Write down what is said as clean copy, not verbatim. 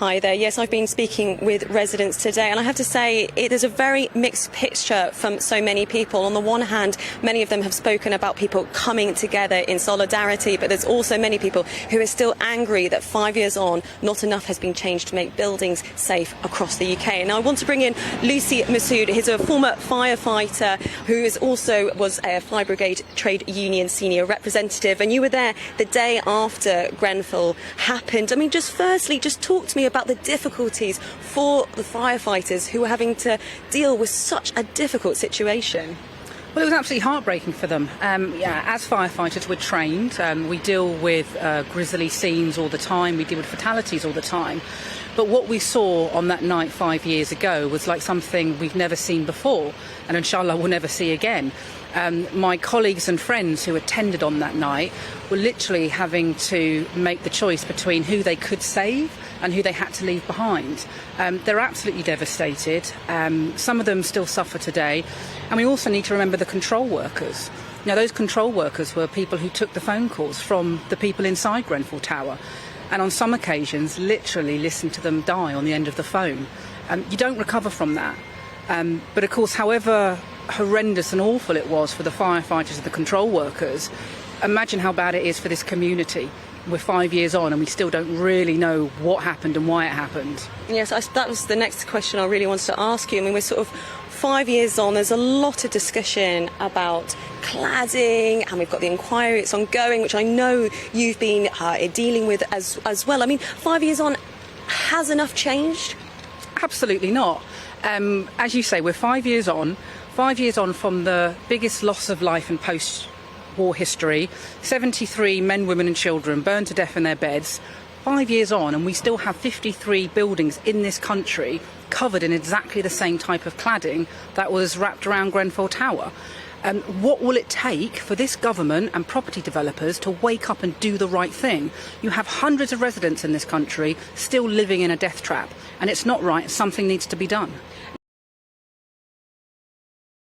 Hi there. Yes, I've been speaking with residents today, and I have to say it is a very mixed picture from so many people. On the one hand, many of them have spoken about people coming together in solidarity, but there's also many people who are still angry that 5 years on, not enough has been changed to make buildings safe across the UK. And I want to bring in Lucy Masoud. He's a former firefighter who is also was a Fire Brigade Trade Union senior representative, and you were there the day after Grenfell happened. I mean, just firstly, just talk to me about the difficulties for the firefighters who were having to deal with such a difficult situation. Well, it was absolutely heartbreaking for them. As firefighters, we're trained. We deal with grisly scenes all the time. We deal with fatalities all the time. But what we saw on that night 5 years ago was like something we've never seen before, and inshallah we'll never see again. My colleagues and friends who attended on that night were literally having to make the choice between who they could save and who they had to leave behind. They're absolutely devastated. Some of them still suffer today. And we also need to remember the control workers. Now, those control workers were people who took the phone calls from the people inside Grenfell Tower, and on some occasions literally listened to them die on the end of the phone. You don't recover from that. But of course, however horrendous and awful it was for the firefighters and the control workers, imagine how bad it is for this community. We're 5 years on and we still don't really know what happened and why it happened. Yes, that was the next question I really wanted to ask you. I mean, we're sort of 5 years on, there's a lot of discussion about cladding, and we've got the inquiry, it's ongoing, which I know you've been dealing with as well. I mean, 5 years on, has enough changed? Absolutely not. As you say, we're 5 years on from the biggest loss of life in post-war history. 73 men, women and children burned to death in their beds. 5 years on, and we still have 53 buildings in this country covered in exactly the same type of cladding that was wrapped around Grenfell Tower. What will it take for this government and property developers to wake up and do the right thing? You have hundreds of residents in this country still living in a death trap, and it's not right. Something needs to be done.